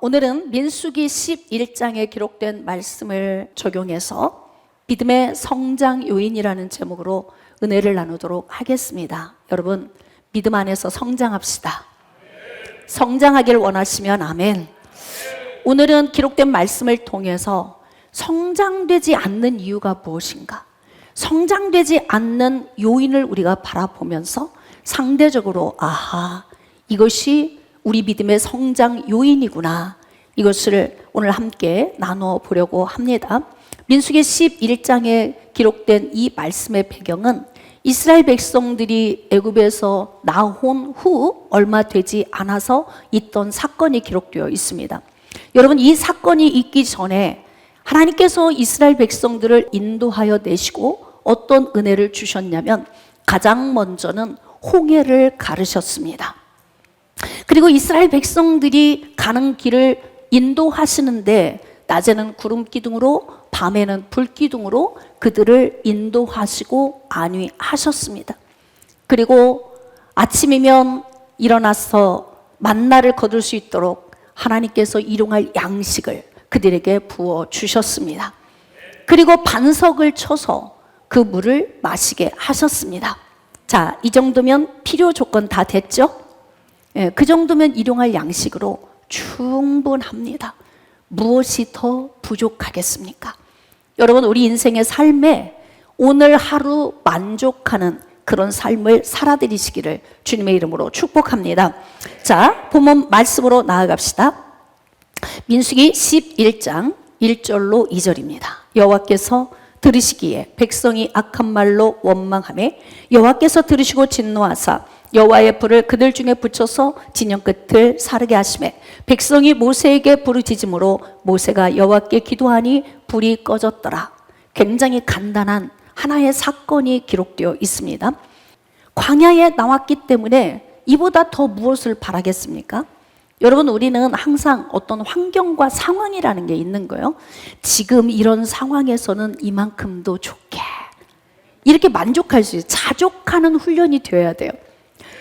오늘은 민수기 11장에 기록된 말씀을 적용해서 믿음의 성장 요인이라는 제목으로 은혜를 나누도록 하겠습니다. 여러분, 믿음 안에서 성장합시다. 성장하길 원하시면 아멘. 오늘은 기록된 말씀을 통해서 성장되지 않는 이유가 무엇인가? 성장되지 않는 요인을 우리가 바라보면서 상대적으로 이것이 우리 믿음의 성장 요인이구나, 이것을 오늘 함께 나누어 보려고 합니다. 민수기 11장에 기록된 이 말씀의 배경은 이스라엘 백성들이 애굽에서 나온 후 얼마 되지 않아서 있던 사건이 기록되어 있습니다. 여러분, 이 사건이 있기 전에 하나님께서 이스라엘 백성들을 인도하여 내시고 어떤 은혜를 주셨냐면 가장 먼저는 홍해를 가르셨습니다. 그리고 이스라엘 백성들이 가는 길을 인도하시는데 낮에는 구름 기둥으로 밤에는 불 기둥으로 그들을 인도하시고 안위하셨습니다. 그리고 아침이면 일어나서 만나를 거둘 수 있도록 하나님께서 일용할 양식을 그들에게 부어 주셨습니다. 그리고 반석을 쳐서 그 물을 마시게 하셨습니다. 자, 이 정도면 필요 조건 다 됐죠? 그 정도면 일용할 양식으로 충분합니다. 무엇이 더 부족하겠습니까? 여러분, 우리 인생의 삶에 오늘 하루 만족하는 그런 삶을 살아드리시기를 주님의 이름으로 축복합니다. 자, 본문 말씀으로 나아갑시다. 민수기 11장 1절로 2절입니다. 여호와께서 들으시기에 백성이 악한 말로 원망하며 여호와께서 들으시고 진노하사 여호와의 불을 그들 중에 붙여서 진영 끝을 사르게 하시매 백성이 모세에게 부르짖음으로 모세가 여호와께 기도하니 불이 꺼졌더라. 굉장히 간단한 하나의 사건이 기록되어 있습니다. 광야에 나왔기 때문에 이보다 더 무엇을 바라겠습니까? 여러분, 우리는 항상 어떤 환경과 상황이라는 게 있는 거예요. 지금 이런 상황에서는 이만큼도 좋게, 이렇게 만족할 수 있어요. 자족하는 훈련이 되어야 돼요.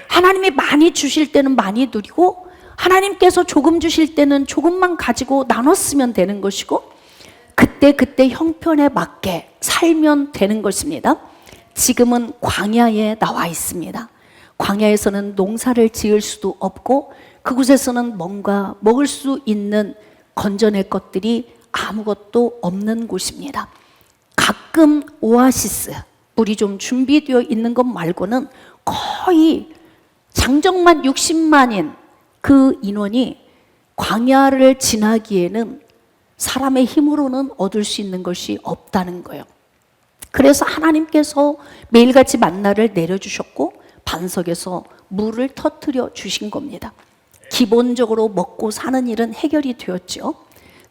하나님이 많이 주실 때는 많이 누리고 하나님께서 조금 주실 때는 조금만 가지고 나눴으면 되는 것이고 그때 형편에 맞게 살면 되는 것입니다. 지금은 광야에 나와 있습니다. 광야에서는 농사를 지을 수도 없고 그곳에서는 뭔가 먹을 수 있는 건져낼 것들이 아무것도 없는 곳입니다. 가끔 오아시스, 물이 좀 준비되어 있는 것 말고는 거의 장정만 60만인 그 인원이 광야를 지나기에는 사람의 힘으로는 얻을 수 있는 것이 없다는 거예요. 그래서 하나님께서 매일같이 만나를 내려주셨고 반석에서 물을 터뜨려 주신 겁니다. 기본적으로 먹고 사는 일은 해결이 되었죠.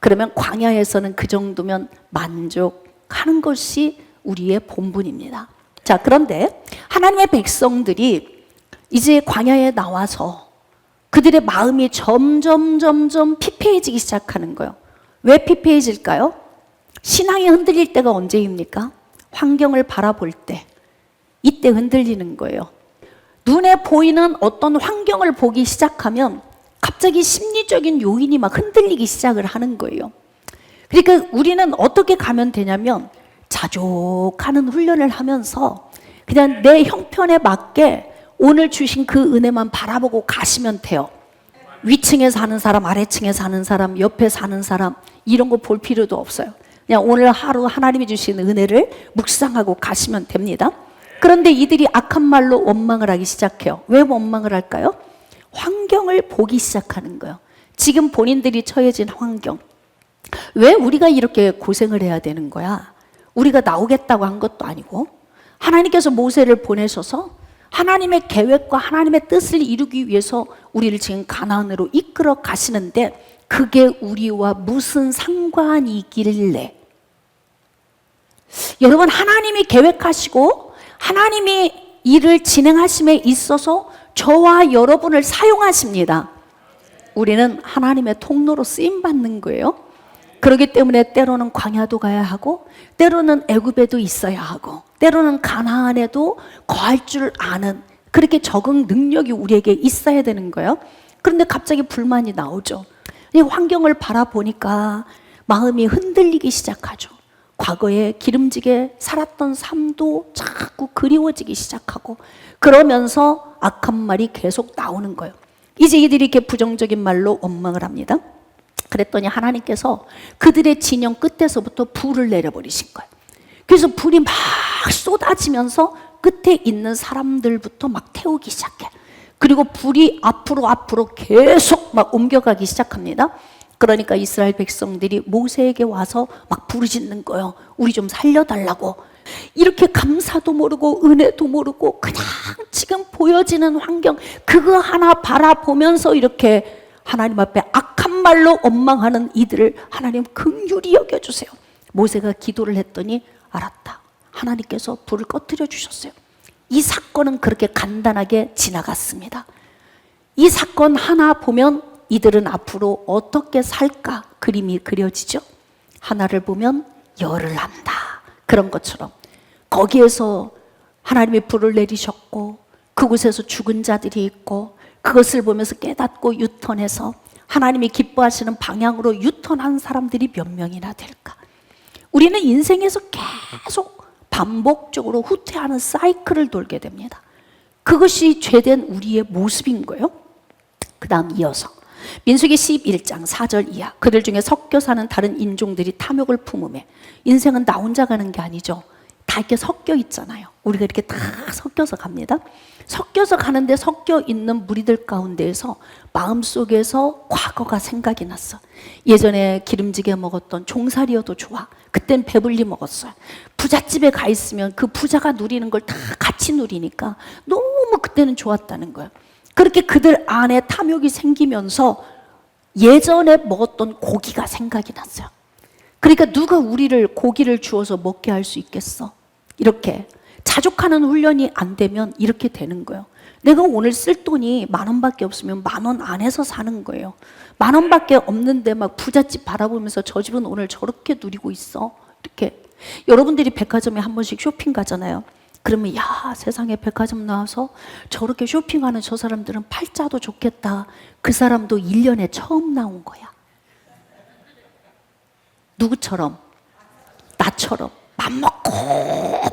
그러면 광야에서는 그 정도면 만족하는 것이 우리의 본분입니다. 자, 그런데 하나님의 백성들이 이제 광야에 나와서 그들의 마음이 점점 피폐해지기 시작하는 거예요. 왜 피폐해질까요? 신앙이 흔들릴 때가 언제입니까? 환경을 바라볼 때, 이때 흔들리는 거예요. 눈에 보이는 어떤 환경을 보기 시작하면 갑자기 심리적인 요인이 막 흔들리기 시작을 하는 거예요. 그러니까 우리는 어떻게 가면 되냐면 자족하는 훈련을 하면서 그냥 내 형편에 맞게 오늘 주신 그 은혜만 바라보고 가시면 돼요. 위층에 사는 사람, 아래층에 사는 사람, 옆에 사는 사람 이런 거 볼 필요도 없어요. 그냥 오늘 하루 하나님이 주신 은혜를 묵상하고 가시면 됩니다. 그런데 이들이 악한 말로 원망을 하기 시작해요. 왜 원망을 할까요? 환경을 보기 시작하는 거예요. 지금 본인들이 처해진 환경. 왜 우리가 이렇게 고생을 해야 되는 거야? 우리가 나오겠다고 한 것도 아니고 하나님께서 모세를 보내셔서 하나님의 계획과 하나님의 뜻을 이루기 위해서 우리를 지금 가나안으로 이끌어 가시는데 그게 우리와 무슨 상관이 있길래? 여러분, 하나님이 계획하시고 하나님이 일을 진행하심에 있어서 저와 여러분을 사용하십니다. 우리는 하나님의 통로로 쓰임받는 거예요. 그렇기 때문에 때로는 광야도 가야 하고 때로는 애굽에도 있어야 하고 때로는 가나안에도 거할 줄 아는 그렇게 적응 능력이 우리에게 있어야 되는 거예요. 그런데 갑자기 불만이 나오죠. 이 환경을 바라보니까 마음이 흔들리기 시작하죠. 과거에 기름지게 살았던 삶도 자꾸 그리워지기 시작하고, 그러면서 악한 말이 계속 나오는 거예요. 이제 이들이 이렇게 부정적인 말로 원망을 합니다. 그랬더니 하나님께서 그들의 진영 끝에서부터 불을 내려버리신 거예요. 그래서 불이 막 쏟아지면서 끝에 있는 사람들부터 막 태우기 시작해. 그리고 불이 앞으로 계속 막 옮겨가기 시작합니다. 그러니까 이스라엘 백성들이 모세에게 와서 막 부르짖는 거예요. 우리 좀 살려달라고. 이렇게 감사도 모르고 은혜도 모르고 그냥 지금 보여지는 환경 그거 하나 바라보면서 이렇게 하나님 앞에 악한 말로 원망하는 이들을 하나님 긍휼히 여겨주세요. 모세가 기도를 했더니 알았다. 하나님께서 불을 꺼뜨려 주셨어요. 이 사건은 그렇게 간단하게 지나갔습니다. 이 사건 하나 보면 이들은 앞으로 어떻게 살까 그림이 그려지죠. 하나를 보면 열을 한다. 그런 것처럼 거기에서 하나님이 불을 내리셨고 그곳에서 죽은 자들이 있고 그것을 보면서 깨닫고 유턴해서 하나님이 기뻐하시는 방향으로 유턴한 사람들이 몇 명이나 될까? 우리는 인생에서 계속 반복적으로 후퇴하는 사이클을 돌게 됩니다. 그것이 죄된 우리의 모습인 거예요. 그 다음 이어서 민수기 11장 4절 이하, 그들 중에 섞여 사는 다른 인종들이 탐욕을 품으며, 인생은 나 혼자 가는 게 아니죠. 다 이렇게 섞여 있잖아요. 우리가 이렇게 다 섞여서 갑니다. 섞여서 가는데 섞여 있는 무리들 가운데에서 마음속에서 과거가 생각이 났어. 예전에 기름지게 먹었던 종살이여도 좋아. 그땐 배불리 먹었어요. 부잣집에 가 있으면 그 부자가 누리는 걸 다 같이 누리니까 너무 그때는 좋았다는 거예요. 그렇게 그들 안에 탐욕이 생기면서 예전에 먹었던 고기가 생각이 났어요. 그러니까 누가 우리를 고기를 주어서 먹게 할 수 있겠어? 이렇게 자족하는 훈련이 안 되면 이렇게 되는 거예요. 내가 오늘 쓸 돈이 10,000원밖에 없으면 10,000원 안에서 사는 거예요. 10,000원밖에 없는데 막 부잣집 바라보면서 저 집은 오늘 저렇게 누리고 있어. 이렇게 여러분들이 백화점에 한 번씩 쇼핑 가잖아요. 그러면 야, 세상에 백화점 나와서 저렇게 쇼핑하는 저 사람들은 팔자도 좋겠다. 그 사람도 1년에 처음 나온 거야. 누구처럼? 나처럼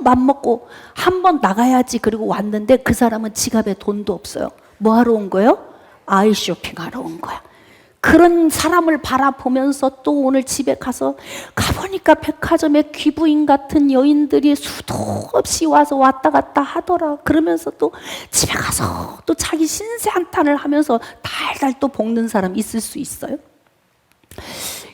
맘먹고 한 번 나가야지 그리고 왔는데 그 사람은 지갑에 돈도 없어요. 뭐 하러 온 거예요? 아이 쇼핑하러 온 거야. 그런 사람을 바라보면서 또 오늘 집에 가보니까 백화점에 귀부인 같은 여인들이 수도 없이 와서 왔다 갔다 하더라. 그러면서 또 집에 가서 또 자기 신세 한탄을 하면서 달달 또 볶는 사람 있을 수 있어요?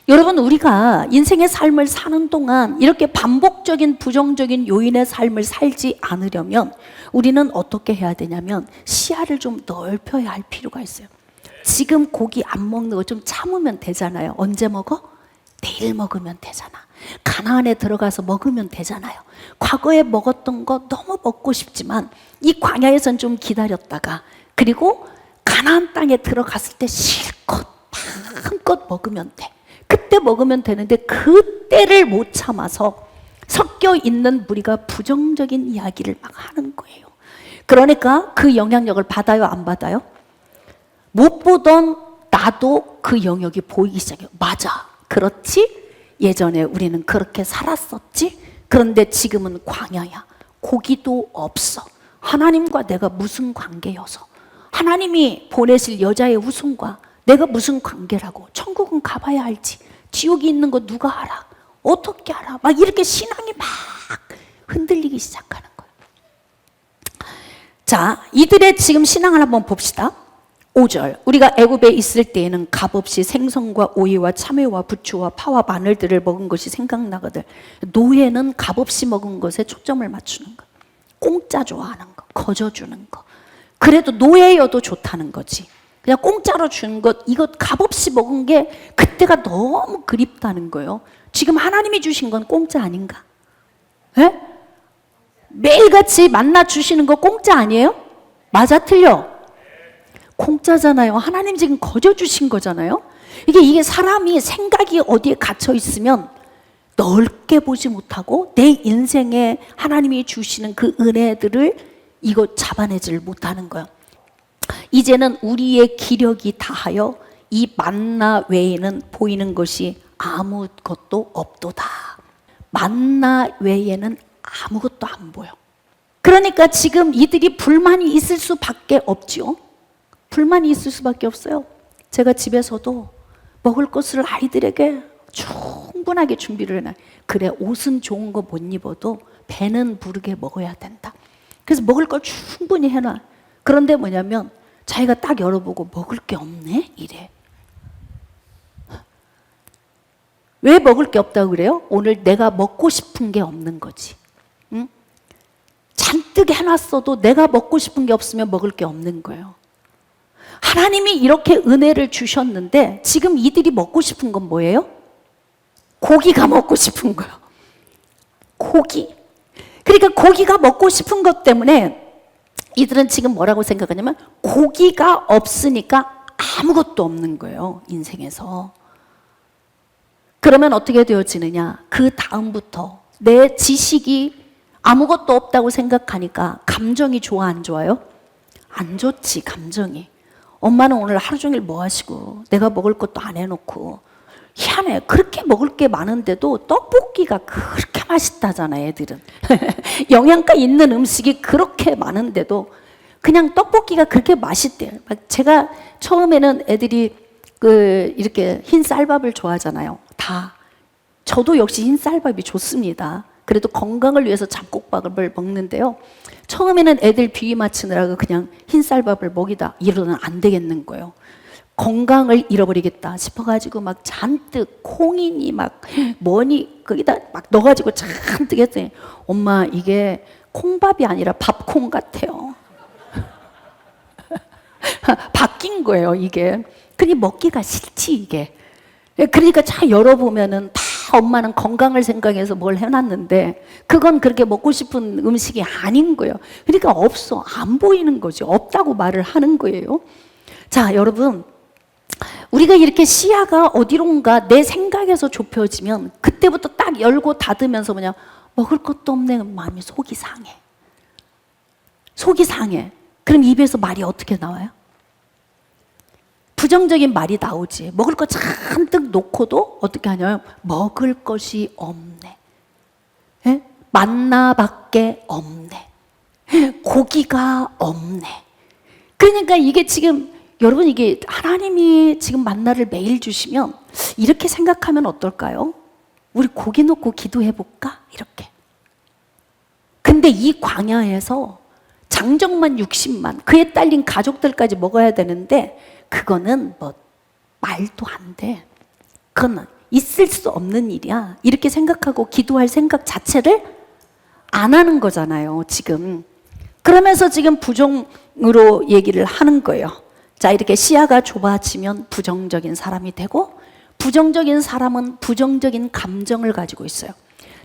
여러분, 우리가 인생의 삶을 사는 동안 이렇게 반복적인 부정적인 요인의 삶을 살지 않으려면 우리는 어떻게 해야 되냐면 시야를 좀 넓혀야 할 필요가 있어요. 지금 고기 안 먹는 거 좀 참으면 되잖아요. 언제 먹어? 내일 먹으면 되잖아. 가나안에 들어가서 먹으면 되잖아요. 과거에 먹었던 거 너무 먹고 싶지만 이 광야에선 좀 기다렸다가 그리고 가나안 땅에 들어갔을 때 실컷 마음껏 먹으면 돼. 그때 먹으면 되는데 그때를 못 참아서 섞여 있는 무리가 부정적인 이야기를 막 하는 거예요. 그러니까 그 영향력을 받아요, 안 받아요? 못 보던 나도 그 영역이 보이기 시작해요. 맞아, 그렇지? 예전에 우리는 그렇게 살았었지? 그런데 지금은 광야야. 고기도 없어. 하나님과 내가 무슨 관계여서, 하나님이 보내실 여자의 후손과 내가 무슨 관계라고. 천국은 가봐야 알지. 지옥이 있는 거 누가 알아? 어떻게 알아? 막 이렇게 신앙이 막 흔들리기 시작하는 거예요. 자, 이들의 지금 신앙을 한번 봅시다. 5절, 우리가 애굽에 있을 때에는 값없이 생선과 오이와 참외와 부추와 파와 마늘들을 먹은 것이 생각나거든. 노예는 값없이 먹은 것에 초점을 맞추는 거, 공짜 좋아하는 거, 거저주는 거. 그래도 노예여도 좋다는 거지. 그냥 공짜로 주는 것, 이것 값없이 먹은 게 그때가 너무 그립다는 거예요. 지금 하나님이 주신 건 공짜 아닌가? 에? 매일같이 만나 주시는 거 공짜 아니에요? 맞아, 틀려? 공짜잖아요. 하나님 지금 거저 주신 거잖아요. 이게 사람이 생각이 어디에 갇혀 있으면 넓게 보지 못하고 내 인생에 하나님이 주시는 그 은혜들을 이거 잡아내지를 못하는 거예요. 이제는 우리의 기력이 다하여 이 만나 외에는 보이는 것이 아무것도 없도다. 만나 외에는 아무것도 안 보여. 그러니까 지금 이들이 불만이 있을 수밖에 없죠. 불만이 있을 수밖에 없어요. 제가 집에서도 먹을 것을 아이들에게 충분하게 준비를 해놔요. 그래, 옷은 좋은 거 못 입어도 배는 부르게 먹어야 된다. 그래서 먹을 걸 충분히 해놔. 그런데 뭐냐면 자기가 딱 열어보고 먹을 게 없네? 이래. 왜 먹을 게 없다고 그래요? 오늘 내가 먹고 싶은 게 없는 거지. 응? 잔뜩 해놨어도 내가 먹고 싶은 게 없으면 먹을 게 없는 거예요. 하나님이 이렇게 은혜를 주셨는데 지금 이들이 먹고 싶은 건 뭐예요? 고기가 먹고 싶은 거예요. 고기. 그러니까 고기가 먹고 싶은 것 때문에 이들은 지금 뭐라고 생각하냐면 고기가 없으니까 아무것도 없는 거예요, 인생에서. 그러면 어떻게 되어지느냐? 그 다음부터 내 지식이 아무것도 없다고 생각하니까 감정이 좋아, 안 좋아요? 안 좋지, 감정이. 엄마는 오늘 하루 종일 뭐 하시고 내가 먹을 것도 안 해놓고 희한해. 그렇게 먹을 게 많은데도 떡볶이가 그렇게 맛있다잖아, 애들은. 영양가 있는 음식이 그렇게 많은데도 그냥 떡볶이가 그렇게 맛있대요. 제가 처음에는 애들이 이렇게 흰 쌀밥을 좋아하잖아요. 다. 저도 역시 흰 쌀밥이 좋습니다. 그래도 건강을 위해서 잡곡밥을 먹는데요. 처음에는 애들 비위 맞추느라고 그냥 흰 쌀밥을 먹이다 이러면 안 되겠는 거예요. 건강을 잃어버리겠다 싶어가지고 막 잔뜩 콩이니 막 뭐니 거기다 막 넣어가지고 잔뜩 했더니 엄마 이게 콩밥이 아니라 밥콩 같아요. 바뀐 거예요, 이게. 그니 먹기가 싫지, 이게. 그러니까 잘 열어보면은 다 엄마는 건강을 생각해서 뭘 해놨는데 그건 그렇게 먹고 싶은 음식이 아닌 거예요. 그러니까 없어. 안 보이는 거죠. 없다고 말을 하는 거예요. 자, 여러분. 우리가 이렇게 시야가 어디론가 내 생각에서 좁혀지면 그때부터 딱 열고 닫으면서 뭐냐, 먹을 것도 없네. 마음이 속이 상해. 속이 상해. 그럼 입에서 말이 어떻게 나와요? 부정적인 말이 나오지. 먹을 거 잔뜩 놓고도 어떻게 하냐면 먹을 것이 없네. 예? 만나밖에 없네. 고기가 없네. 그러니까 이게 지금 여러분, 이게 하나님이 지금 만나를 매일 주시면 이렇게 생각하면 어떨까요? 우리 고기 놓고 기도해볼까? 이렇게. 근데 이 광야에서 장정만 60만, 그에 딸린 가족들까지 먹어야 되는데 그거는 뭐 말도 안 돼. 그건 있을 수 없는 일이야. 이렇게 생각하고 기도할 생각 자체를 안 하는 거잖아요, 지금. 그러면서 지금 부정으로 얘기를 하는 거예요. 자, 이렇게 시야가 좁아지면 부정적인 사람이 되고 부정적인 사람은 부정적인 감정을 가지고 있어요.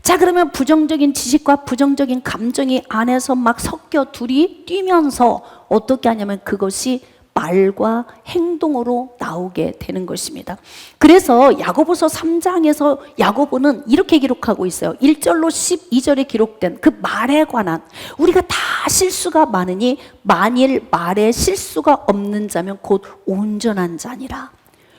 자, 그러면 부정적인 지식과 부정적인 감정이 안에서 막 섞여 둘이 뛰면서 어떻게 하냐면 그것이 말과 행동으로 나오게 되는 것입니다. 그래서 야고보서 3장에서 야고보는 이렇게 기록하고 있어요. 1절로 12절에 기록된 그 말에 관한, 우리가 다 실수가 많으니 만일 말에 실수가 없는 자면 곧 온전한 자니라.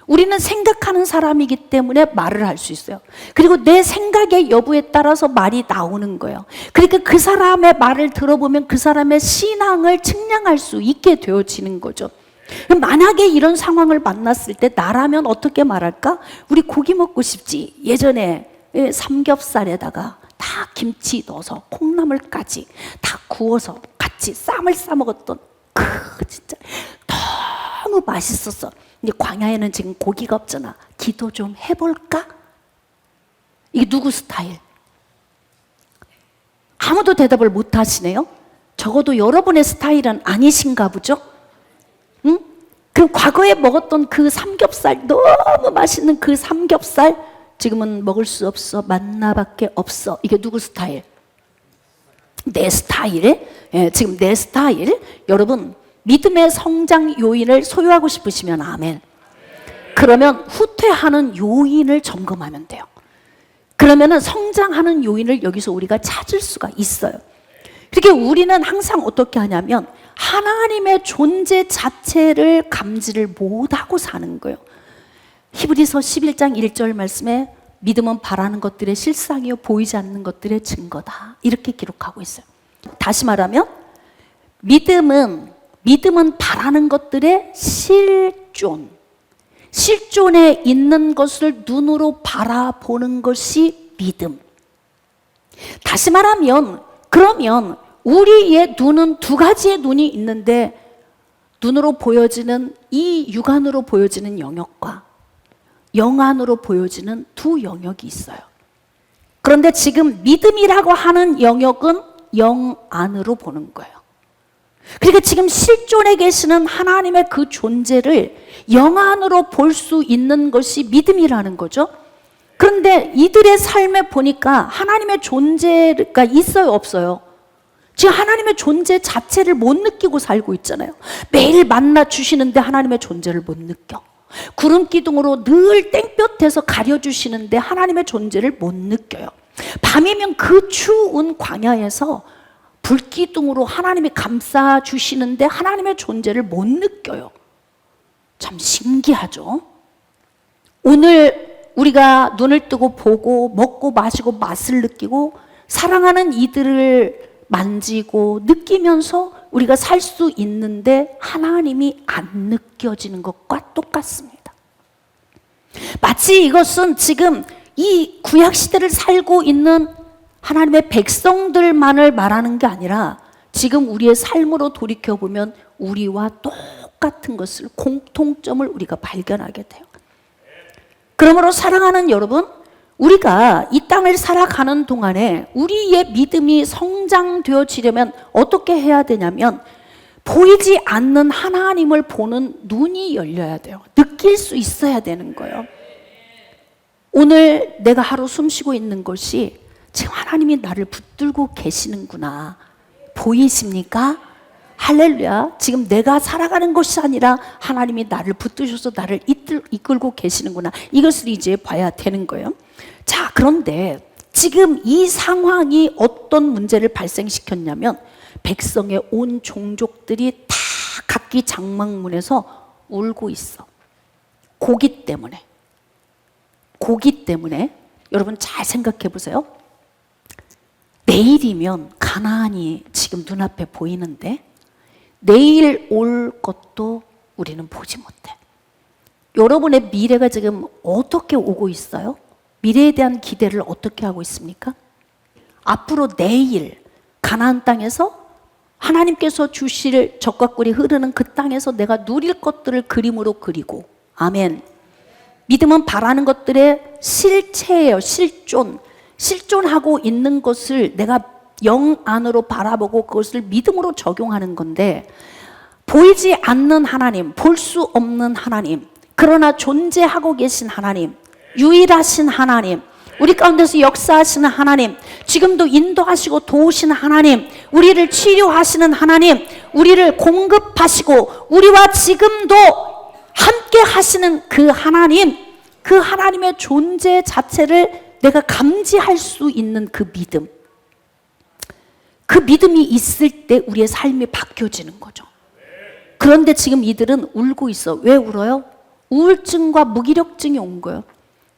우리는 생각하는 사람이기 때문에 말을 할 수 있어요. 그리고 내 생각의 여부에 따라서 말이 나오는 거예요. 그러니까 그 사람의 말을 들어보면 그 사람의 신앙을 측량할 수 있게 되어지는 거죠. 만약에 이런 상황을 만났을 때 나라면 어떻게 말할까? 우리 고기 먹고 싶지. 예전에 삼겹살에다가 다 김치 넣어서 콩나물까지 다 구워서 같이 쌈을 싸 먹었던 진짜 너무 맛있었어. 근데 광야에는 지금 고기가 없잖아. 기도 좀 해볼까? 이게 누구 스타일? 아무도 대답을 못 하시네요. 적어도 여러분의 스타일은 아니신가 보죠? 응? 그럼 과거에 먹었던 그 삼겹살, 너무 맛있는 그 삼겹살 지금은 먹을 수 없어. 만나밖에 없어. 이게 누구 스타일? 내 스타일? 예, 지금 내 스타일. 여러분, 믿음의 성장 요인을 소유하고 싶으시면 아멘. 그러면 후퇴하는 요인을 점검하면 돼요. 그러면은 성장하는 요인을 여기서 우리가 찾을 수가 있어요. 그렇게 우리는 항상 어떻게 하냐면 하나님의 존재 자체를 감지를 못하고 사는 거예요. 히브리서 11장 1절 말씀에 믿음은 바라는 것들의 실상이요 보이지 않는 것들의 증거다, 이렇게 기록하고 있어요. 다시 말하면 믿음은 바라는 것들의 실존에 있는 것을 눈으로 바라보는 것이 믿음. 다시 말하면, 그러면 우리의 눈은 두 가지의 눈이 있는데, 눈으로 보여지는 이 육안으로 보여지는 영역과 영안으로 보여지는 두 영역이 있어요. 그런데 지금 믿음이라고 하는 영역은 영안으로 보는 거예요. 그러니까 지금 실존에 계시는 하나님의 그 존재를 영안으로 볼 수 있는 것이 믿음이라는 거죠. 그런데 이들의 삶에 보니까 하나님의 존재가 있어요, 없어요? 지금 하나님의 존재 자체를 못 느끼고 살고 있잖아요. 매일 만나 주시는데 하나님의 존재를 못 느껴. 구름 기둥으로 늘 땡볕에서 가려주시는데 하나님의 존재를 못 느껴요. 밤이면 그 추운 광야에서 불기둥으로 하나님이 감싸주시는데 하나님의 존재를 못 느껴요. 참 신기하죠? 오늘 우리가 눈을 뜨고 보고 먹고 마시고 맛을 느끼고 사랑하는 이들을 만지고 느끼면서 우리가 살 수 있는데 하나님이 안 느껴지는 것과 똑같습니다. 마치 이것은 지금 이 구약시대를 살고 있는 하나님의 백성들만을 말하는 게 아니라 지금 우리의 삶으로 돌이켜보면 우리와 똑같은 것을, 공통점을 우리가 발견하게 돼요. 그러므로 사랑하는 여러분, 우리가 이 땅을 살아가는 동안에 우리의 믿음이 성장되어지려면 어떻게 해야 되냐면 보이지 않는 하나님을 보는 눈이 열려야 돼요. 느낄 수 있어야 되는 거예요. 오늘 내가 하루 숨쉬고 있는 것이 지금 하나님이 나를 붙들고 계시는구나. 보이십니까? 할렐루야. 지금 내가 살아가는 것이 아니라 하나님이 나를 붙드셔서 나를 이끌고 계시는구나. 이것을 이제 봐야 되는 거예요. 자, 그런데 지금 이 상황이 어떤 문제를 발생시켰냐면 백성의 온 종족들이 다 각기 장막문에서 울고 있어. 고기 때문에. 여러분 잘 생각해 보세요. 내일이면 가나안이 지금 눈앞에 보이는데 내일 올 것도 우리는 보지 못해. 여러분의 미래가 지금 어떻게 오고 있어요? 미래에 대한 기대를 어떻게 하고 있습니까? 앞으로 내일 가나안 땅에서 하나님께서 주실 적과 꿀이 흐르는 그 땅에서 내가 누릴 것들을 그림으로 그리고, 아멘. 믿음은 바라는 것들의 실체예요. 실존하고 있는 것을 내가 영 안으로 바라보고 그것을 믿음으로 적용하는 건데, 보이지 않는 하나님, 볼 수 없는 하나님, 그러나 존재하고 계신 하나님, 유일하신 하나님, 우리 가운데서 역사하시는 하나님, 지금도 인도하시고 도우시는 하나님, 우리를 치료하시는 하나님, 우리를 공급하시고 우리와 지금도 함께 하시는 그 하나님, 그 하나님의 존재 자체를 내가 감지할 수 있는 그 믿음, 그 믿음이 있을 때 우리의 삶이 바뀌어지는 거죠. 그런데 지금 이들은 울고 있어. 왜 울어요? 우울증과 무기력증이 온 거예요.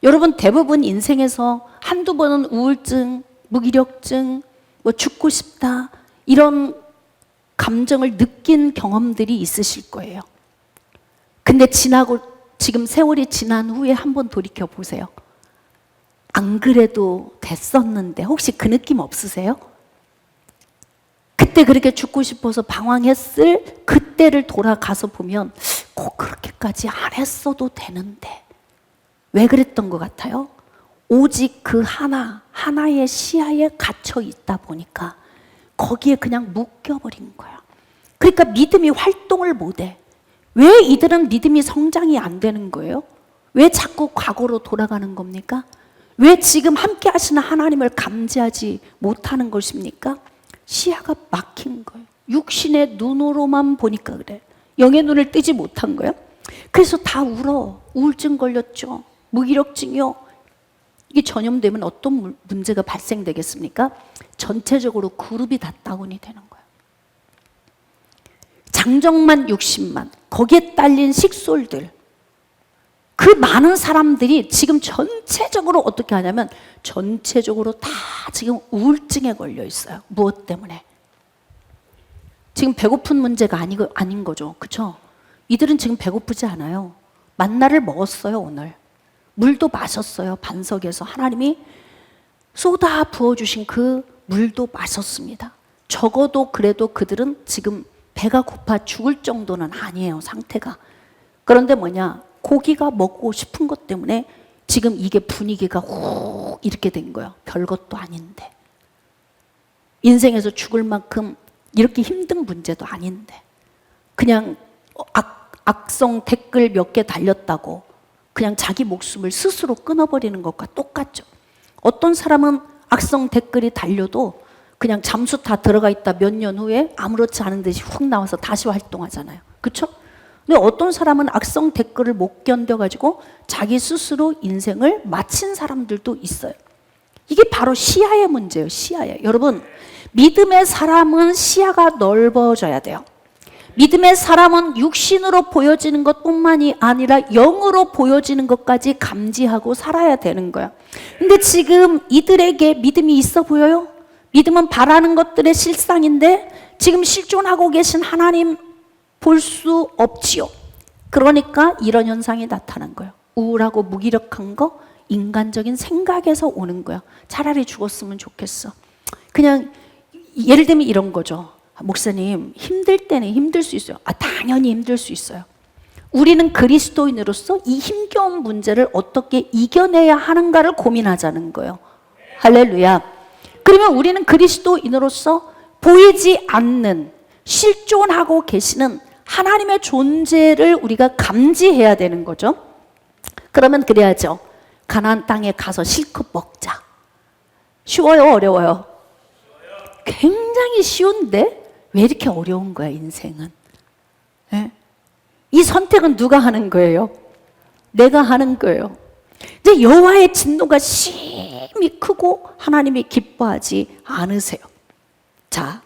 여러분 대부분 인생에서 한두 번은 우울증, 무기력증, 죽고 싶다 이런 감정을 느낀 경험들이 있으실 거예요. 근데 지금 세월이 지난 후에 한번 돌이켜 보세요. 안 그래도 됐었는데 혹시 그 느낌 없으세요? 그때 그렇게 죽고 싶어서 방황했을 그때를 돌아가서 보면 꼭 그렇게까지 안 했어도 되는데 왜 그랬던 것 같아요? 오직 그 하나의 시야에 갇혀 있다 보니까 거기에 그냥 묶여버린 거야. 그러니까 믿음이 활동을 못해. 왜 이들은 믿음이 성장이 안 되는 거예요? 왜 자꾸 과거로 돌아가는 겁니까? 왜 지금 함께 하시는 하나님을 감지하지 못하는 것입니까? 시야가 막힌 거예요. 육신의 눈으로만 보니까 그래. 영의 눈을 뜨지 못한 거예요. 그래서 다 울어. 우울증 걸렸죠. 무기력증이요. 이게 전염되면 어떤 문제가 발생되겠습니까? 전체적으로 그룹이 다 다운이 되는 거예요. 장정만 60만, 거기에 딸린 식솔들, 그 많은 사람들이 지금 전체적으로 어떻게 하냐면 전체적으로 다 지금 우울증에 걸려 있어요. 무엇 때문에? 지금 배고픈 문제가 아닌 거죠. 그렇죠? 이들은 지금 배고프지 않아요. 만나를 먹었어요. 오늘 물도 마셨어요. 반석에서 하나님이 쏟아 부어주신 그 물도 마셨습니다. 적어도 그래도 그들은 지금 배가 고파 죽을 정도는 아니에요. 상태가. 그런데 뭐냐, 고기가 먹고 싶은 것 때문에 지금 이게 분위기가 후 이렇게 된 거예요. 별것도 아닌데, 인생에서 죽을 만큼 이렇게 힘든 문제도 아닌데 그냥 악성 댓글 몇 개 달렸다고 그냥 자기 목숨을 스스로 끊어버리는 것과 똑같죠. 어떤 사람은 악성 댓글이 달려도 그냥 잠수 다 들어가 있다 몇 년 후에 아무렇지 않은 듯이 훅 나와서 다시 활동하잖아요. 그렇죠? 근데 어떤 사람은 악성 댓글을 못 견뎌가지고 자기 스스로 인생을 마친 사람들도 있어요. 이게 바로 시야의 문제예요. 시야예요. 여러분, 믿음의 사람은 시야가 넓어져야 돼요. 믿음의 사람은 육신으로 보여지는 것뿐만이 아니라 영으로 보여지는 것까지 감지하고 살아야 되는 거야. 근데 지금 이들에게 믿음이 있어 보여요? 믿음은 바라는 것들의 실상인데 지금 실존하고 계신 하나님 볼 수 없지요. 그러니까 이런 현상이 나타난 거예요. 우울하고 무기력한 거 인간적인 생각에서 오는 거야. 차라리 죽었으면 좋겠어. 그냥 예를 들면 이런 거죠. 목사님, 힘들 때는 힘들 수 있어요. 당연히 힘들 수 있어요. 우리는 그리스도인으로서 이 힘겨운 문제를 어떻게 이겨내야 하는가를 고민하자는 거예요. 할렐루야. 그러면 우리는 그리스도인으로서 보이지 않는, 실존하고 계시는 하나님의 존재를 우리가 감지해야 되는 거죠. 그러면 그래야죠. 가나안 땅에 가서 실컷 먹자. 쉬워요, 어려워요? 굉장히 쉬운데 왜 이렇게 어려운 거야, 인생은? 네? 이 선택은 누가 하는 거예요? 내가 하는 거예요. 이제 여호와의 진노가 심히 크고 하나님이 기뻐하지 않으세요. 자,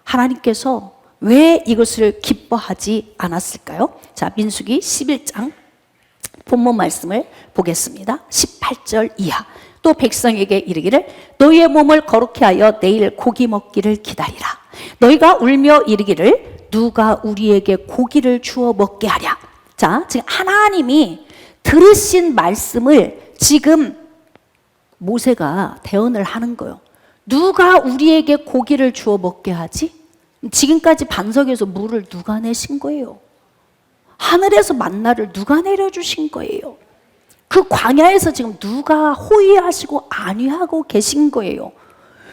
하나님께서 왜 이것을 기뻐하지 않았을까요? 자, 민수기 11장 본문 말씀을 보겠습니다. 18절 이하. 또 백성에게 이르기를 너희의 몸을 거룩히 하여 내일 고기 먹기를 기다리라. 너희가 울며 이르기를 누가 우리에게 고기를 주어 먹게 하랴. 자, 지금 하나님이 들으신 말씀을 지금 모세가 대언을 하는 거예요. 누가 우리에게 고기를 주어 먹게 하지? 지금까지 반석에서 물을 누가 내신 거예요? 하늘에서 만나를 누가 내려주신 거예요? 그 광야에서 지금 누가 호위하시고 안위하고 계신 거예요?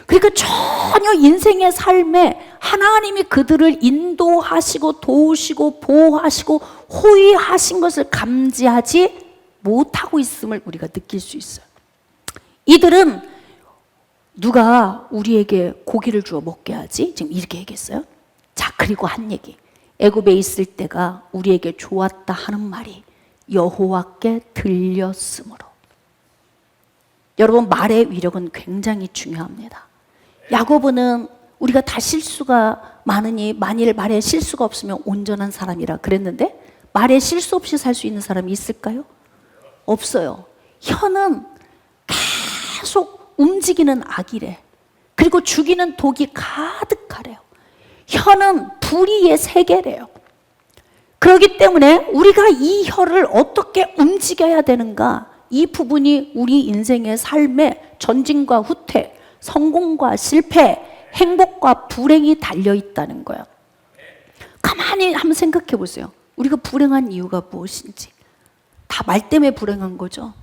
그러니까 전혀 인생의 삶에 하나님이 그들을 인도하시고 도우시고 보호하시고 호위하신 것을 감지하지 못하고 있음을 우리가 느낄 수 있어요. 이들은 누가 우리에게 고기를 주어 먹게 하지? 지금 이렇게 얘기했어요. 자, 그리고 한 얘기. 애굽에 있을 때가 우리에게 좋았다 하는 말이 여호와께 들렸으므로. 여러분, 말의 위력은 굉장히 중요합니다. 야고보는 우리가 다 실수가 많으니 만일 말에 실수가 없으면 온전한 사람이라 그랬는데 말에 실수 없이 살 수 있는 사람이 있을까요? 없어요. 혀는 계속 움직이는 악이래. 그리고 죽이는 독이 가득하래요. 혀는 불의의 세계래요. 그렇기 때문에 우리가 이 혀를 어떻게 움직여야 되는가, 이 부분이 우리 인생의 삶에 전진과 후퇴, 성공과 실패, 행복과 불행이 달려있다는 거예요. 가만히 한번 생각해 보세요. 우리가 불행한 이유가 무엇인지. 다 말 때문에 불행한 거죠.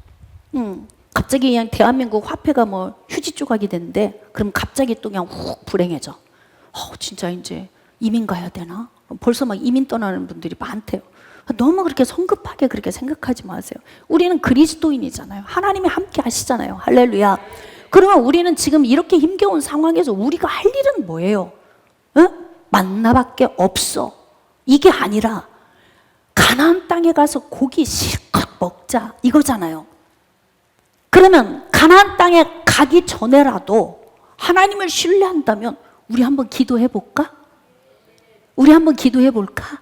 갑자기 그냥 대한민국 화폐가 뭐 휴지 조각이 됐는데 그럼 갑자기 또 그냥 훅 불행해져. 진짜 이제 이민 가야 되나? 벌써 막 이민 떠나는 분들이 많대요. 너무 그렇게 성급하게 그렇게 생각하지 마세요. 우리는 그리스도인이잖아요. 하나님이 함께 하시잖아요. 할렐루야. 그러면 우리는 지금 이렇게 힘겨운 상황에서 우리가 할 일은 뭐예요? 만나밖에 없어. 이게 아니라 가나안 땅에 가서 고기 실컷 먹자 이거잖아요. 그러면 가나안 땅에 가기 전에라도 하나님을 신뢰한다면 우리 한번 기도해 볼까? 우리 한번 기도해 볼까?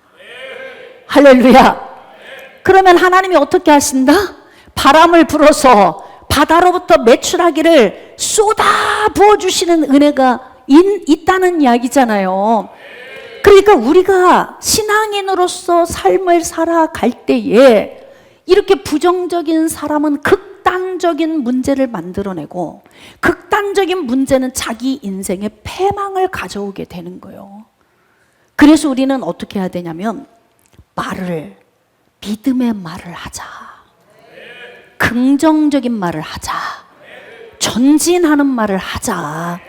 할렐루야. 그러면 하나님이 어떻게 하신다? 바람을 불어서 바다로부터 메추라기를 쏟아 부어주시는 은혜가 있다는 이야기잖아요. 그러니까 우리가 신앙인으로서 삶을 살아갈 때에 이렇게 부정적인 사람은 극단적인 문제를 만들어내고 극단적인 문제는 자기 인생에 패망을 가져오게 되는 거예요. 그래서 우리는 어떻게 해야 되냐면 믿음의 말을 하자. 긍정적인 말을 하자. 전진하는 말을 하자.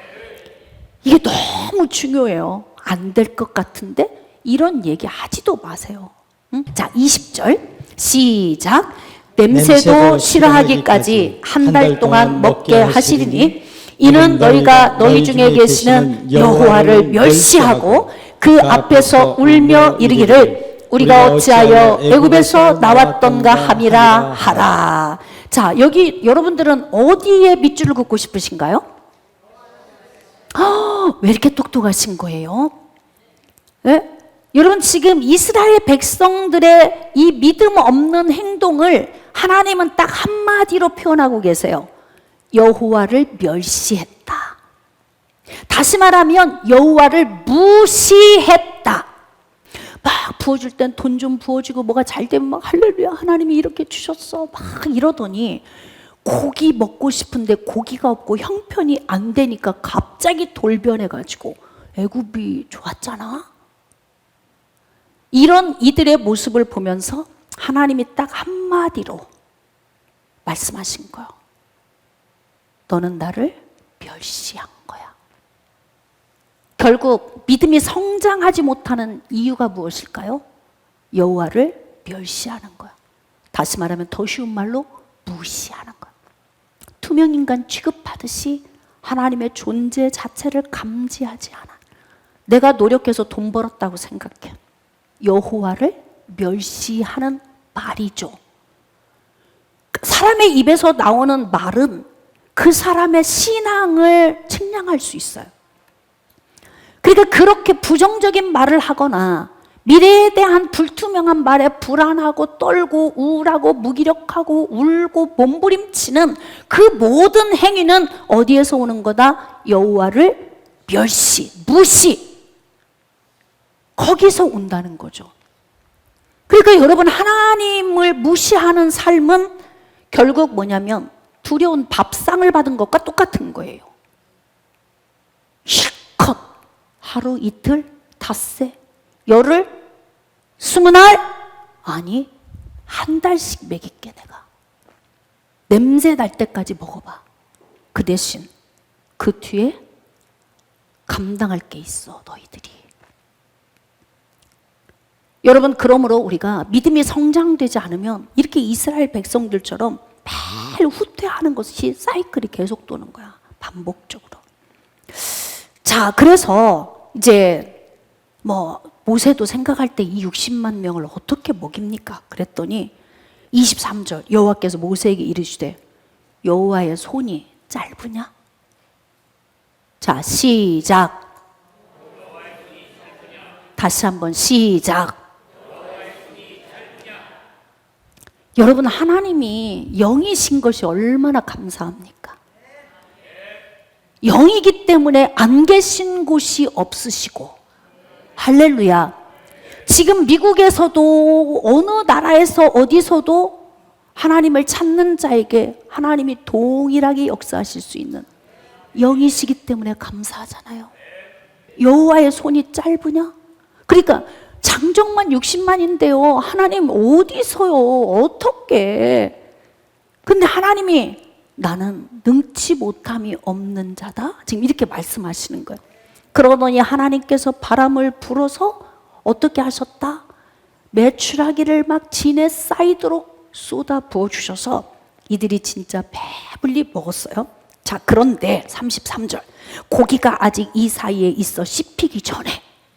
이게 너무 중요해요. 안 될 것 같은데 이런 얘기 하지도 마세요. 응? 자, 20절 시작. 냄새도 싫어하기까지 한 달 동안 먹게 하시리니 이는 너희가 너희 중에 계시는 여호와를 멸시하고 그 앞에서 울며 이르기를 우리가 어찌하여 애굽에서 나왔던가 함이라 하라. 자, 여기 여러분들은 어디에 밑줄을 긋고 싶으신가요? 왜 이렇게 똑똑하신 거예요? 네? 여러분 지금 이스라엘 백성들의 이 믿음 없는 행동을 하나님은 딱 한마디로 표현하고 계세요. 여호와를 멸시했다. 다시 말하면 여호와를 무시했다. 막 부어줄 땐 돈 좀 부어주고 뭐가 잘 되면 막 할렐루야 하나님이 이렇게 주셨어 막 이러더니 고기 먹고 싶은데 고기가 없고 형편이 안 되니까 갑자기 돌변해가지고 애굽이 좋았잖아. 이런 이들의 모습을 보면서 하나님이 딱 한마디로 말씀하신 거예요. 너는 나를 멸시한 거야. 결국 믿음이 성장하지 못하는 이유가 무엇일까요? 여호와를 멸시하는 거야. 다시 말하면 더 쉬운 말로 무시하는 거야. 투명인간 취급하듯이 하나님의 존재 자체를 감지하지 않아. 내가 노력해서 돈 벌었다고 생각해. 여호와를 멸시하는 말이죠. 사람의 입에서 나오는 말은 그 사람의 신앙을 측량할 수 있어요. 그러니까 그렇게 부정적인 말을 하거나 미래에 대한 불투명한 말에 불안하고 떨고 우울하고 무기력하고 울고 몸부림치는 그 모든 행위는 어디에서 오는 거다? 여호와를 멸시, 무시, 거기서 온다는 거죠. 그러니까 여러분 하나님을 무시하는 삶은 결국 뭐냐면 두려운 밥상을 받은 것과 똑같은 거예요. 실컷 하루 이틀 닷새 열흘 20날 아니 한 달씩 먹일게. 내가 냄새 날 때까지 먹어봐. 그 대신 그 뒤에 감당할 게 있어 너희들이. 여러분 그러므로 우리가 믿음이 성장되지 않으면 이렇게 이스라엘 백성들처럼 매일 후퇴하는 것이 사이클이 계속 도는 거야. 반복적으로. 자, 그래서 이제 모세도 생각할 때 이 60만 명을 어떻게 먹입니까? 그랬더니 23절 여호와께서 모세에게 이르시되 여호와의 손이 짧으냐? 자, 시작. 다시 한번 시작. 여러분 하나님이 영이신 것이 얼마나 감사합니까? 영이기 때문에 안 계신 곳이 없으시고 할렐루야. 지금 미국에서도 어느 나라에서 어디서도 하나님을 찾는 자에게 하나님이 동일하게 역사하실 수 있는 영이시기 때문에 감사하잖아요. 여호와의 손이 짧으냐? 그러니까 장정만 60만인데요. 하나님 어디서요? 어떻게? 근데 하나님이 나는 능치 못함이 없는 자다. 지금 이렇게 말씀하시는 거예요. 그러더니 하나님께서 바람을 불어서 어떻게 하셨다? 메추라기를 막 진에 쌓이도록 쏟아 부어주셔서 이들이 진짜 배불리 먹었어요. 자, 그런데 33절 고기가 아직 이 사이에 있어 씹히기 전에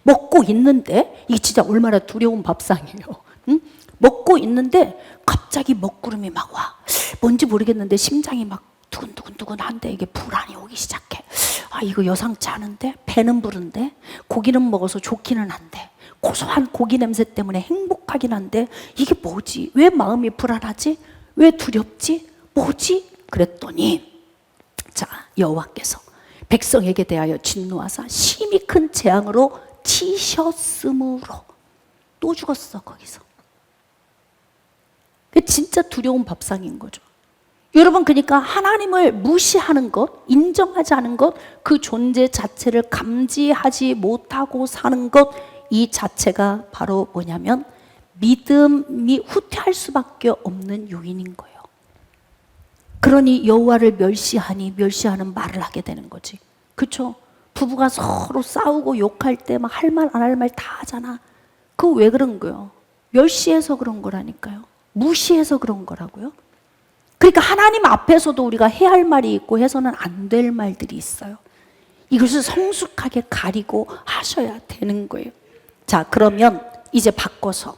먹고 있는데 이게 진짜 얼마나 두려운 밥상이에요. 응? 먹고 있는데 갑자기 먹구름이 막 와. 뭔지 모르겠는데 심장이 막 두근두근두근한데 이게 불안이 오기 시작해. 아, 이거 여상치 않은데? 배는 부른데? 고기는 먹어서 좋기는 한데 고소한 고기 냄새 때문에 행복하긴 한데 이게 뭐지? 왜 마음이 불안하지? 왜 두렵지? 뭐지? 그랬더니 자, 여호와께서 백성에게 대하여 진노하사 심히 큰 재앙으로 치셨으므로 또 죽었어. 거기서. 진짜 두려운 밥상인 거죠. 여러분, 그러니까 하나님을 무시하는 것, 인정하지 않은 것, 그 존재 자체를 감지하지 못하고 사는 것, 이 자체가 바로 뭐냐면 믿음이 후퇴할 수밖에 없는 요인인 거예요. 그러니 여호와를 멸시하는 말을 하게 되는 거지. 그렇죠? 부부가 서로 싸우고 욕할 때 막 할 말 안 할 말 다 하잖아. 그거 왜 그런 거예요? 멸시해서 그런 거라니까요. 무시해서 그런 거라고요. 그러니까 하나님 앞에서도 우리가 해야 할 말이 있고 해서는 안 될 말들이 있어요. 이것을 성숙하게 가리고 하셔야 되는 거예요. 자, 그러면 이제 바꿔서,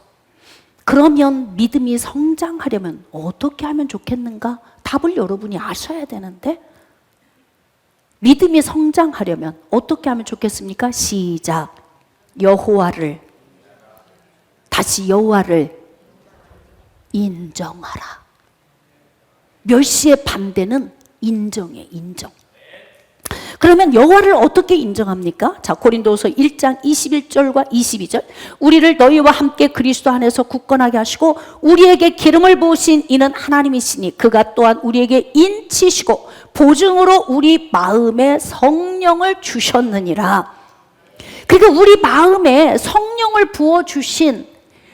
그러면 믿음이 성장하려면 어떻게 하면 좋겠는가? 답을 여러분이 아셔야 되는데, 믿음이 성장하려면 어떻게 하면 좋겠습니까? 시작. 여호와를, 다시 여호와를 인정하라. 멸시의 반대는 인정이에요. 인정. 그러면 여호와를 어떻게 인정합니까? 자, 고린도후서 1장 21절과 22절. 우리를 너희와 함께 그리스도 안에서 굳건하게 하시고 우리에게 기름을 부으신 이는 하나님이시니 그가 또한 우리에게 인치시고 보증으로 우리 마음에 성령을 주셨느니라. 그러니까 우리 마음에 성령을 부어주신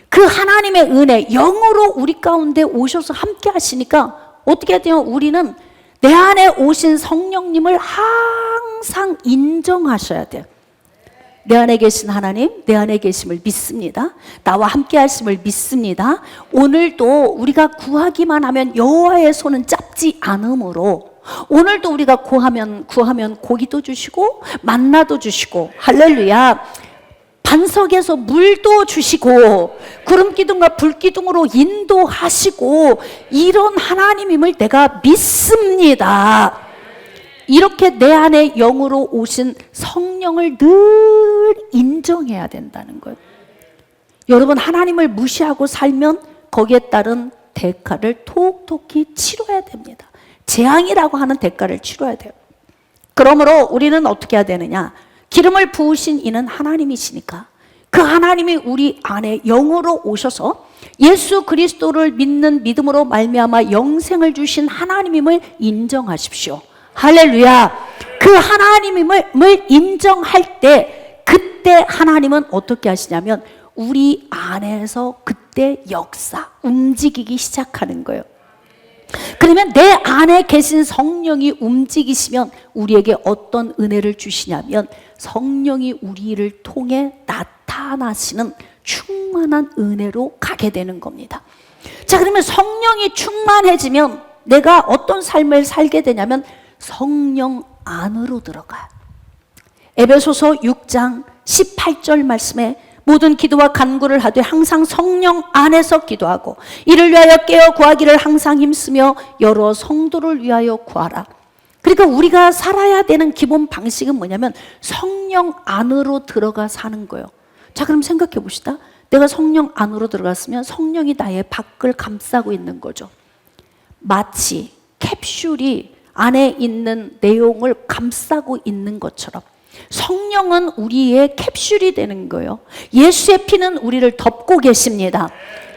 그 하나님의 은혜, 영으로 우리 가운데 오셔서 함께 하시니까 어떻게 해야 돼요? 우리는 내 안에 오신 성령님을 항상 인정하셔야 돼요. 내 안에 계신 하나님, 내 안에 계심을 믿습니다. 나와 함께 하심을 믿습니다. 오늘도 우리가 구하기만 하면 여호와의 손은 짧지 않으므로 오늘도 우리가 구하면 고기도 주시고 만나도 주시고, 할렐루야, 반석에서 물도 주시고 구름기둥과 불기둥으로 인도하시고 이런 하나님임을 내가 믿습니다. 이렇게 내 안에 영으로 오신 성령을 늘 인정해야 된다는 거예요. 여러분, 하나님을 무시하고 살면 거기에 따른 대가를 톡톡히 치러야 됩니다. 재앙이라고 하는 대가를 치러야 돼요. 그러므로 우리는 어떻게 해야 되느냐? 기름을 부으신 이는 하나님이시니까 그 하나님이 우리 안에 영으로 오셔서 예수 그리스도를 믿는 믿음으로 말미암아 영생을 주신 하나님임을 인정하십시오. 할렐루야. 그 하나님임을 인정할 때 그때 하나님은 어떻게 하시냐면 우리 안에서 그때 역사, 움직이기 시작하는 거예요. 그러면 내 안에 계신 성령이 움직이시면 우리에게 어떤 은혜를 주시냐면 성령이 우리를 통해 나타나시는 충만한 은혜로 가게 되는 겁니다. 자, 그러면 성령이 충만해지면 내가 어떤 삶을 살게 되냐면 성령 안으로 들어가요. 에베소서 6장 18절 말씀에 모든 기도와 간구를 하되 항상 성령 안에서 기도하고 이를 위하여 깨어 구하기를 항상 힘쓰며 여러 성도를 위하여 구하라. 그러니까 우리가 살아야 되는 기본 방식은 뭐냐면 성령 안으로 들어가 사는 거예요. 자, 그럼 생각해 봅시다. 내가 성령 안으로 들어갔으면 성령이 나의 밖을 감싸고 있는 거죠. 마치 캡슐이 안에 있는 내용을 감싸고 있는 것처럼 성령은 우리의 캡슐이 되는 거예요. 예수의 피는 우리를 덮고 계십니다.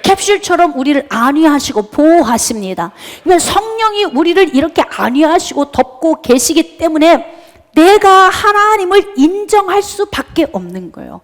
캡슐처럼 우리를 안위하시고 보호하십니다. 성령이 우리를 이렇게 안위하시고 덮고 계시기 때문에 내가 하나님을 인정할 수밖에 없는 거예요.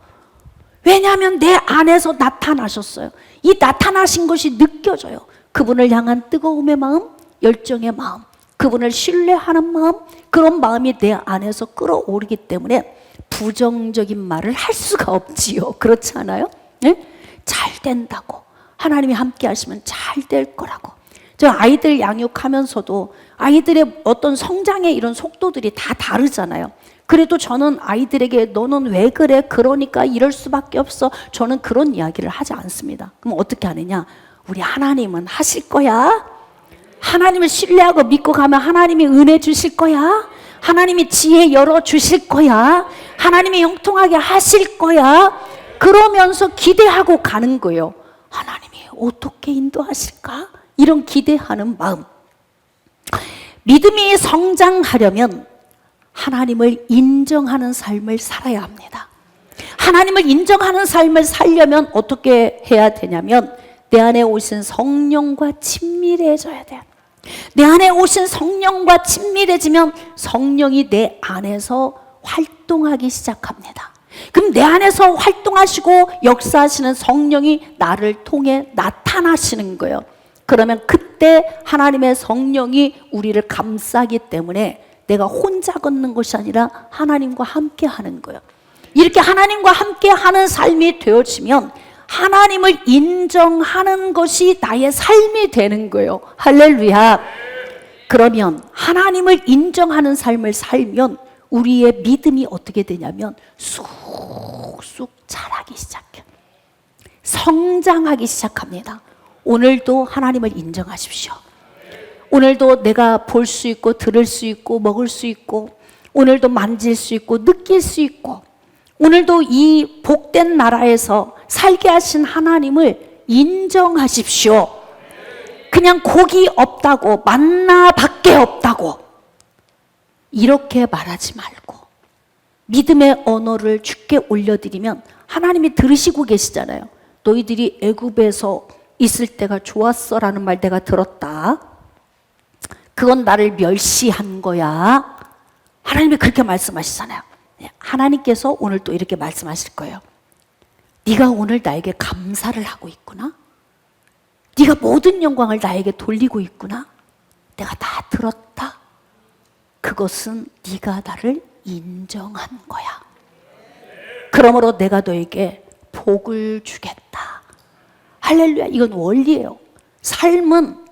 왜냐하면 내 안에서 나타나셨어요. 이 나타나신 것이 느껴져요. 그분을 향한 뜨거움의 마음, 열정의 마음, 그분을 신뢰하는 마음, 그런 마음이 내 안에서 끌어오르기 때문에 부정적인 말을 할 수가 없지요. 그렇지 않아요? 네? 잘 된다고, 하나님이 함께 하시면 잘 될 거라고. 저 아이들 양육하면서도 아이들의 어떤 성장의 이런 속도들이 다 다르잖아요. 그래도 저는 아이들에게 너는 왜 그래? 그러니까 이럴 수밖에 없어. 저는 그런 이야기를 하지 않습니다. 그럼 어떻게 하느냐? 우리 하나님은 하실 거야. 하나님을 신뢰하고 믿고 가면 하나님이 은혜 주실 거야. 하나님이 지혜 열어 주실 거야. 하나님이 형통하게 하실 거야. 그러면서 기대하고 가는 거예요. 하나님이 어떻게 인도하실까? 이런 기대하는 마음. 믿음이 성장하려면 하나님을 인정하는 삶을 살아야 합니다. 하나님을 인정하는 삶을 살려면 어떻게 해야 되냐면 내 안에 오신 성령과 친밀해져야 돼요. 내 안에 오신 성령과 친밀해지면 성령이 내 안에서 활동하기 시작합니다. 그럼 내 안에서 활동하시고 역사하시는 성령이 나를 통해 나타나시는 거예요. 그러면 그때 하나님의 성령이 우리를 감싸기 때문에 내가 혼자 걷는 것이 아니라 하나님과 함께 하는 거예요. 이렇게 하나님과 함께 하는 삶이 되어지면 하나님을 인정하는 것이 나의 삶이 되는 거예요. 할렐루야. 그러면 하나님을 인정하는 삶을 살면 우리의 믿음이 어떻게 되냐면 쑥쑥 자라기 시작해요. 성장하기 시작합니다. 오늘도 하나님을 인정하십시오. 오늘도 내가 볼 수 있고 들을 수 있고 먹을 수 있고 오늘도 만질 수 있고 느낄 수 있고 오늘도 이 복된 나라에서 살게 하신 하나님을 인정하십시오. 그냥 복이 없다고 만나밖에 없다고 이렇게 말하지 말고 믿음의 언어를 주께 올려드리면 하나님이 들으시고 계시잖아요. 너희들이 애굽에서 있을 때가 좋았어 라는 말 내가 들었다. 그건 나를 멸시한 거야. 하나님이 그렇게 말씀하시잖아요. 하나님께서 오늘 또 이렇게 말씀하실 거예요. 네가 오늘 나에게 감사를 하고 있구나. 네가 모든 영광을 나에게 돌리고 있구나. 내가 다 들었다. 그것은 네가 나를 인정한 거야. 그러므로 내가 너에게 복을 주겠다. 할렐루야. 이건 원리예요. 삶은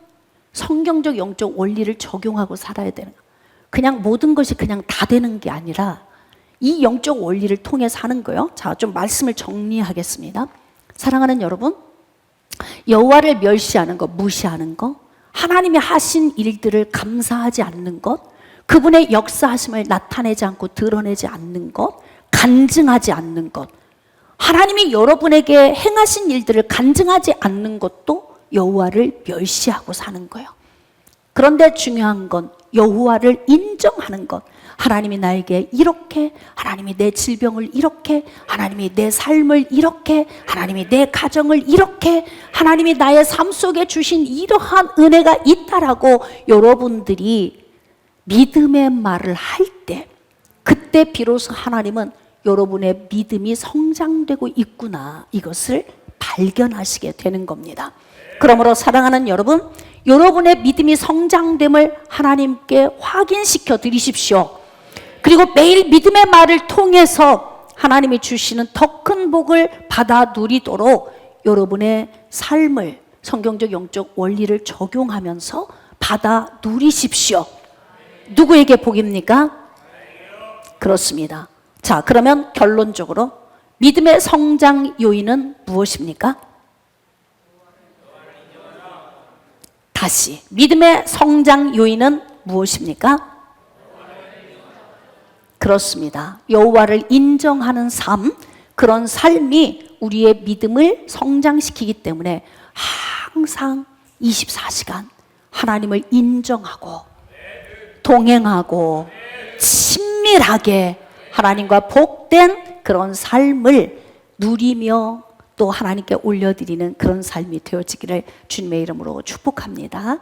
성경적 영적 원리를 적용하고 살아야 되는 거예요. 그냥 모든 것이 그냥 다 되는 게 아니라 이 영적 원리를 통해 사는 거예요. 자, 좀 말씀을 정리하겠습니다. 사랑하는 여러분, 여호와를 멸시하는 것, 무시하는 것, 하나님이 하신 일들을 감사하지 않는 것, 그분의 역사하심을 나타내지 않고 드러내지 않는 것, 간증하지 않는 것, 하나님이 여러분에게 행하신 일들을 간증하지 않는 것도 여호와를 멸시하고 사는 거예요. 그런데 중요한 건 여호와를 인정하는 것. 하나님이 나에게 이렇게, 하나님이 내 질병을 이렇게, 하나님이 내 삶을 이렇게, 하나님이 내 가정을 이렇게, 하나님이 나의 삶 속에 주신 이러한 은혜가 있다라고 여러분들이 믿음의 말을 할 때, 그때 비로소 하나님은 여러분의 믿음이 성장되고 있구나, 이것을 발견하시게 되는 겁니다. 그러므로 사랑하는 여러분, 여러분의 믿음이 성장됨을 하나님께 확인시켜 드리십시오. 그리고 매일 믿음의 말을 통해서 하나님이 주시는 더 큰 복을 받아 누리도록 여러분의 삶을 성경적 영적 원리를 적용하면서 받아 누리십시오. 누구에게 복입니까? 그렇습니다. 자, 그러면 결론적으로 믿음의 성장 요인은 무엇입니까? 다시, 믿음의 성장 요인은 무엇입니까? 그렇습니다. 여호와를 인정하는 삶, 그런 삶이 우리의 믿음을 성장시키기 때문에 항상 24시간 하나님을 인정하고 동행하고 친밀하게 하나님과 복된 그런 삶을 누리며 또 하나님께 올려드리는 그런 삶이 되어지기를 주님의 이름으로 축복합니다.